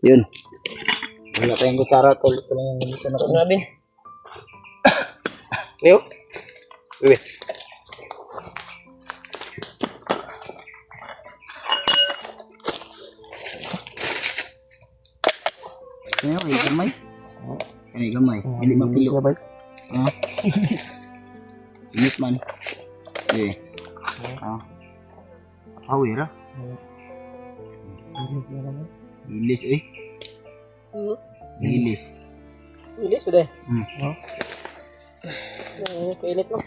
Yun. Wala tayong kutsara tol. Ito lang yung ganito na. Grabe. Leo. Uy. Kaya ay gamay. Ay gamay. Hindi mapilo. Ha? Init man. Eh. Ah. Awira. Ilis eh. Ilis. Ilis ba deh? Kainit mo.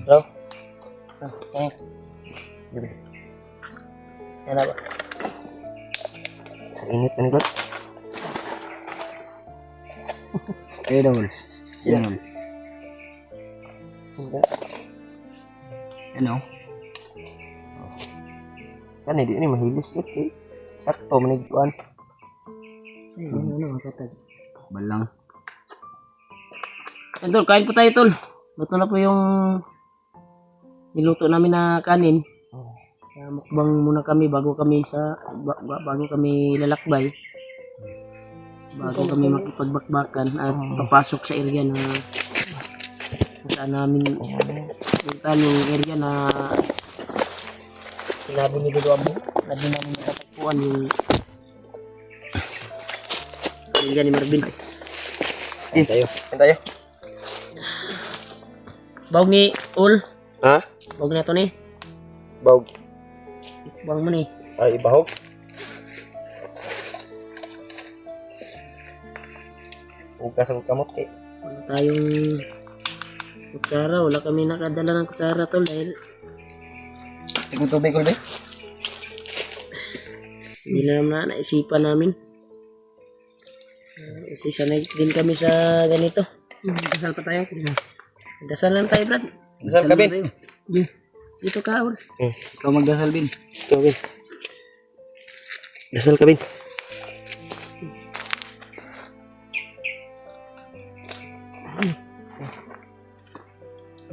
Bro. Yan ba? Sa init man God. Eh dol. Yan. Ano? Kan hindi ni mahilis ito eh. Sakto maniguan. Ano katag? Balang. Yan tol, kain po tayo tol. Luto na po yung niluto namin na kanin. Kaya mukbang muna kami bago kami bago kami lalakbay. Bago kami makipagbakbakan at papasok sa area na kung saan namin puntahan yung area na sinabi ni Dudu Ambo na di namin natatagpuan yung area ni Marvin. Tayo. Tayo. Bawag ni Ul. Ha? Bawag na to ni. Bawg. Bawag mo ni. Ay ibahog. Ugas ang kamot eh. Wala tayong kutsara. Wala kami nakadala ng kutsara tol dahil Tingong tubig ko ba? hindi na naman naisipan namin. Kasi sanay din kami sa ganito. Dasal pa tayo. Dasal lang tayo, Brad. Dasal ka bin. Dito ka, Ul. Ikaw magdasal bin. Ikaw bin. Dasal ka bin.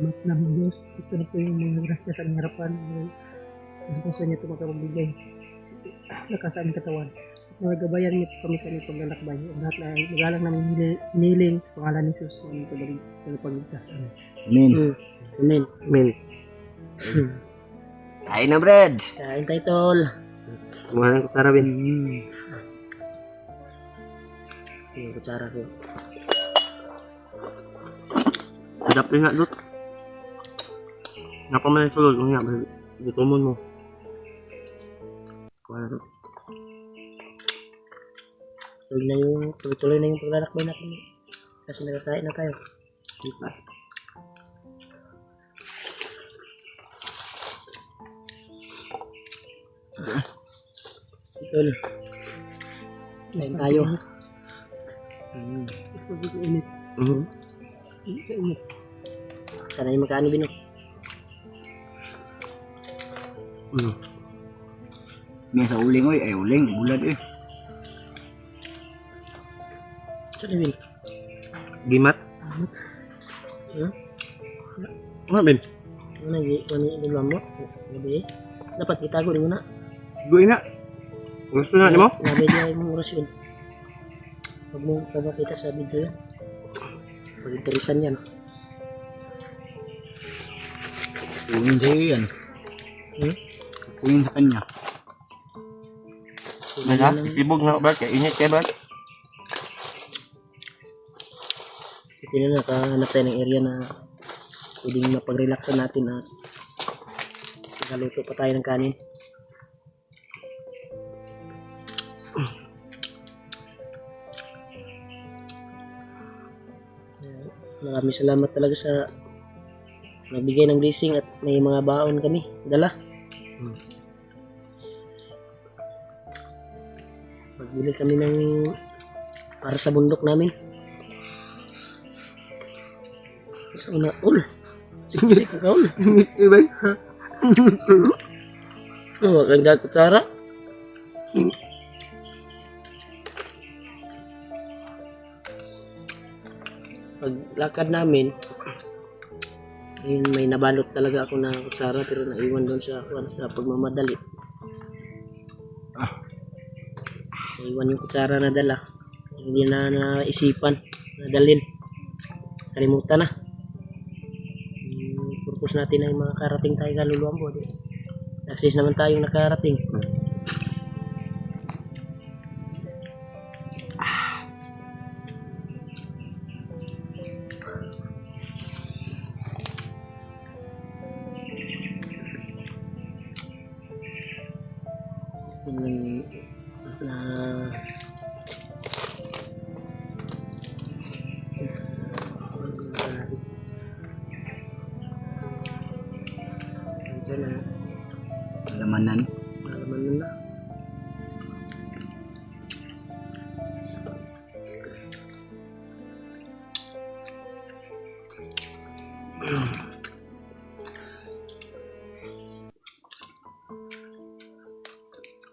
Amat namin Diyos, ito na po yung mga grasya sa aming harapan. Gusto sa inyo ito magkabigay. Lakas sa aming katawan. At mga gabayan niyo po kami sa aming paglalakbay. Ang lahat na magalang namin hiniling sa pangalan ni Jesus. Ang pagligtas. Amen. Amen. Amen. Kain na bread. Kain tayo, tol. Kumuha ng kutsara bin. Yung kutsara ko. Sedap rin nga Dut. Ngapa man yung sulod? Nga, gutumon mo. Kuha na Dut. Tuloy na yung paglalakbay natin. Kasi nakakain na tayo. Diba? Tol. Kain tayo. Sana yung magkano din. May sa uling oy, ay uling, bulad eh. Sana bin. Gimat? Ano bin? Ano yung mo? Gabi. Dapat itago din mo na. Gue na. Gusto na mo? Gabi niya yung oras yun. Huwag mo papakita sa video yan. Pag-interesan yan. Uling sa'yo yan. Uling sa kanya. Nasa? Tibog na ba? Kaya init kayo ba? Ito na nakahanap tayo ng area na pwedeng mapag-relaxan natin at nakaluto pa tayo ng kanin. Maraming salamat talaga sa nagbigay ng blessing at may mga baon kami dala. Pagbili kami ng para sa bundok namin. Sa una, Ul. Sik ka, Ul. Iba? Oh, ganda kutsara. Paglakad namin, yun, may nabalot talaga ako na kutsara pero naiwan doon sa pagmamadali. Iwan yung kutsara na dala. Hindi na naisipan na dalhin. Kalimutan na. Purpose natin ay makarating tayo kaluluwambo. Access naman tayong nakarating. Na Alamanan. Alaman na.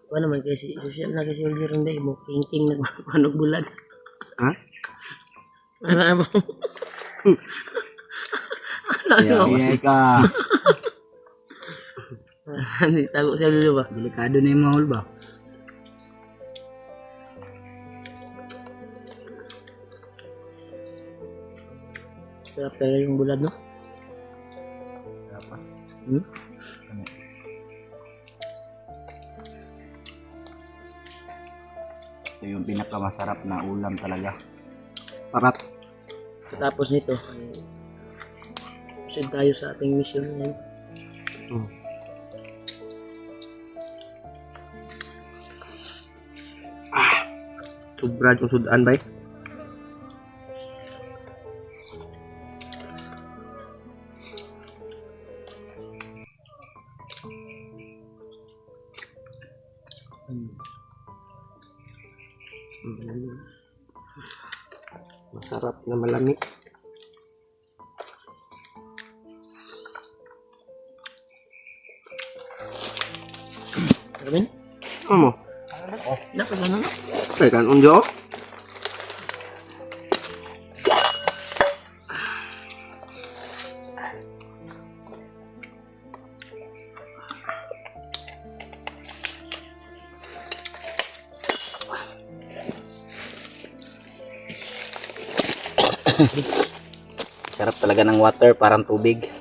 Wala naman kasi social na kasi yung rin dahil mo king nagmanog bulag. Ha? Ano ba? Iya ka. Hindi tago sa dulo ba? Delikado na yung mahol ba? Sarap talaga yung bulag, no? Apa? Hmm? Ito yung pinakamasarap na ulam talaga. Parat. Tapos nito, proceed tayo sa ating mission ngayon. Sobra yung sudan ba? Masarap na malamig. Armin? Ano mo? Dapat ano na? Kan unjo? Sarap talaga ng water, parang tubig.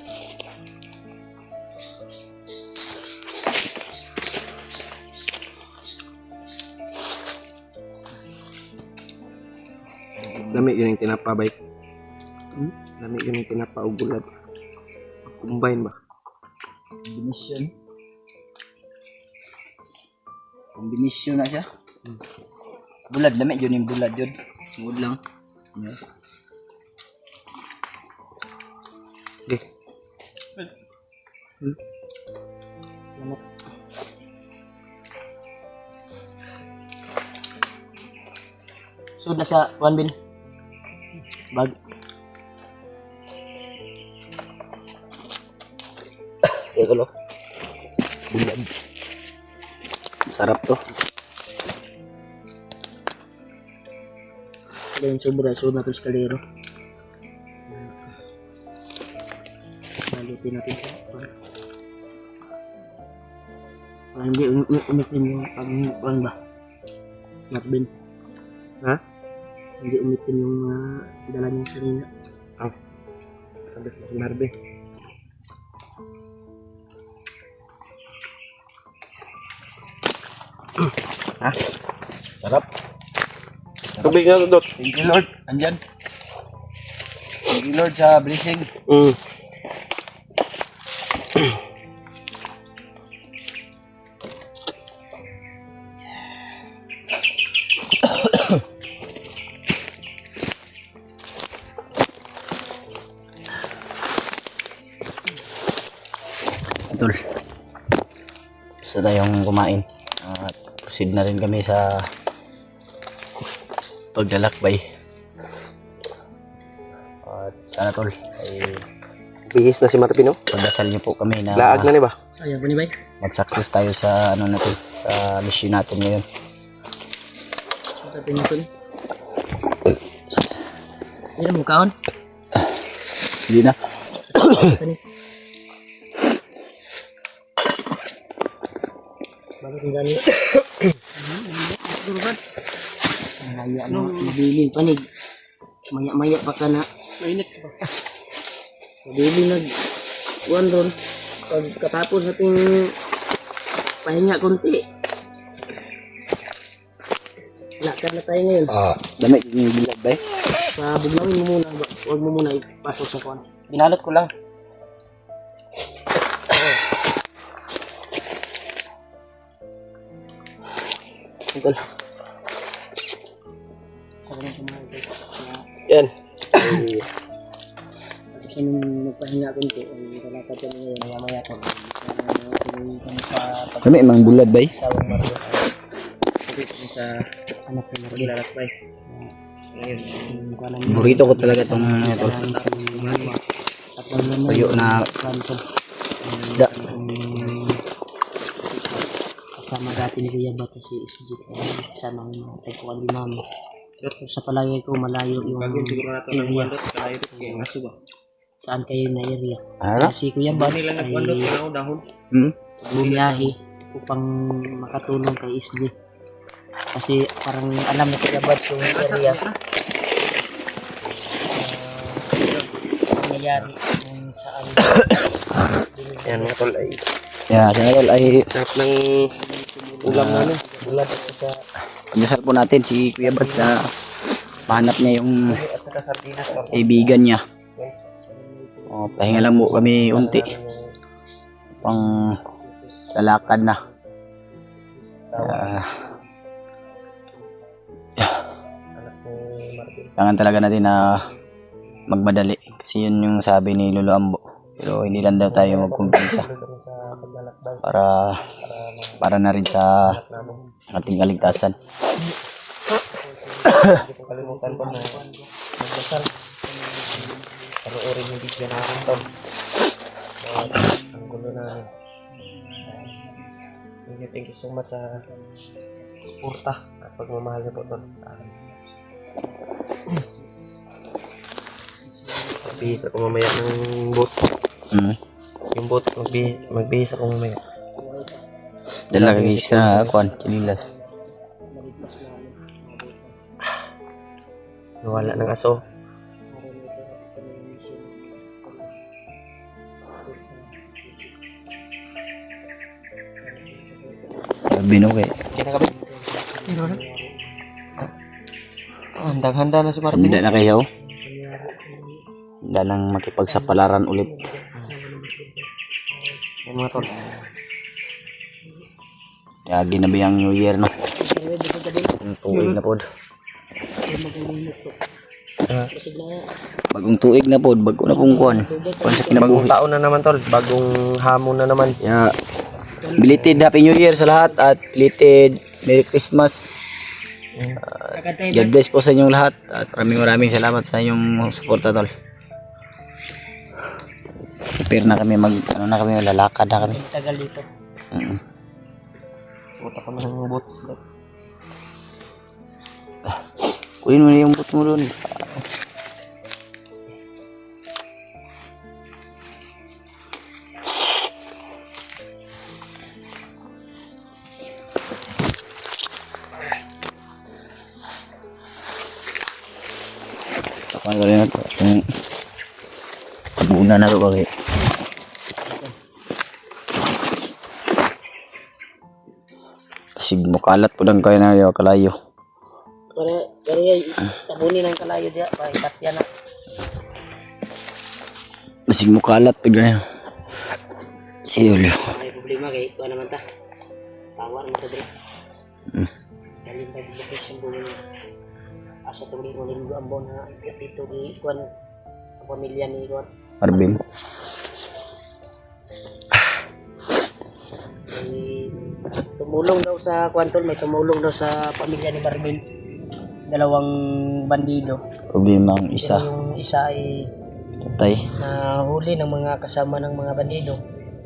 Lami yun yung tinapa ba? Lami yun yung tinapa o bulad. Combine ba? Combination. Combination na siya. Bulad, lami yun yung bulad yun. Sungod lang. Yeah. Okay. Salamat. So, nasa 1 bin. Bag. Ito lo. Bulad. Sarap to. Ito yung sobra. So, natin sa kalero. Balutin natin siya. Hindi umitin yung pang ba? Marvin. Ha? Hindi umitin yung dala niya sa niya. Oh. Sabi ko si Marbe. Ha? Sarap. Tubig nga dot. Thank you Lord. Andyan. Thank you Lord sa blessing. Idol. Gusto tayong kumain. At proceed na rin kami sa paglalakbay. At sana tol ay Bihis na si Marbe no? pagdasal niyo po kami na Laag na ni ba? Ayaw ba ni Bay? mag-success tayo sa ano natin, sa mission natin ngayon. So, natin ito ni. Hindi na mo kaon? Hindi na. Ito ni. Bakit ang gano'n? Siguro ba? Maya na, mabilin panig. Maya-maya pa ka na. Mainit ba? Mabilin kuan ron. Pagkatapos nating pahinga konti. Lakad na tayo ngayon. Dami yung bilad ba? Buglawin mo muna. Huwag mo muna ipasok sa kuan. Binalot ko lang. Ito lang. Yan. Tapos yung magpahinga konti. Kalakad ka ngayon. Maya-maya ko. Tuloy kami sa Dami emang bulad ba? pagsawang Mario. Dito kami sa anak ni Mario Lalatbay. Ngayon, yung kuan namin. Burrito ko talaga itong ito. Tuyo na isda. Kasama dati ni Kuya Bato si SG. Kasama ng mga tagpuan din namin. Pero sa palagay ko malayo yung area. Saan kayo na area? Ano? Si Kuya Bato ay bumiyahe upang makatulong kay SG. Kasi parang alam na Kuya Bato yung area. Nangyayari kung saan Yan mga tol ay Yeah, sana tol ay sarap ng ulam na ano. bulat at saka pagdasal po natin si Kuya Bats na mahanap niya yung At saka sardinas tol. kaibigan niya. Pahinga lang po kami unti. Pang lalakad na. Kailangan talaga natin na magmadali. Kasi yun yung sabi ni Lolo Ambo. Pero hindi lang daw tayo magkumpisa. Para na rin sa ating kaligtasan. Hindi ko kalimutan ko na magdasal. Panoorin yung video namin tol. Ang gulo namin. Thank you so much sa suporta at pagmamahal niyo po tol. Magbihis ako mamaya ng boat. Yung boat, magbihis ako mamaya. Dala kami sa kuan, chinilas. Nawala ng aso. Binukay. Kita kami. Handang-handa na si Marvin. Handa na kayo. Handa nang makipagsapalaran ulit. Yung mga tol. Kaya ginabi ang New Year, no? Ang tuig na pod. Bagong tuig na pod, bago na pong kuan. Kuan sa Bagong kinabuhi. taon na naman tol. Bagong hamon na naman. Kaya, belated Happy New Year sa lahat at belated Merry Christmas. God bless po sa inyong lahat at maraming salamat sa inyong suporta tol. Prepare na kami lalakad na kami. tagal dito. Puta ko na ng boat. Kunin mo na yung boot mo doon. Tapan ko rin ito. Yung buna na ito kami. Kasi mukalat po lang kayo na yung kalayo. Kaya tabunin ang kalayo diya. Paikat yan na. Masig mukalat po ganyan. Si Julio. May problema kay ito naman ta. Tawar mo ito bro. Galing tayo bukis yung buhay niya. Asa itong linggo ang buwan na dito di kuwan ang pamilya ni kuwan. Marvin. Tumulong daw sa kwantol, may tumulong daw sa pamilya ni Marvin. Dalawang bandido. Problema ang isa. Yung isa ay Tatay. nahuli ng mga kasama ng mga bandido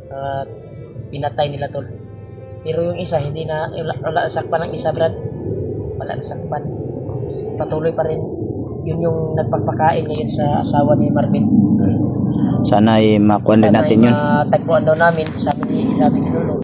at pinatay nila tol. Pero yung isa hindi na wala sakpan ng isa brad. Wala nasakpan. Patuloy pa rin. Yun yung nagpagpakain ngayon sa asawa ni Marvin. Sana ay makuha din natin yun. Tagpuan daw namin, sabi ni Lolo.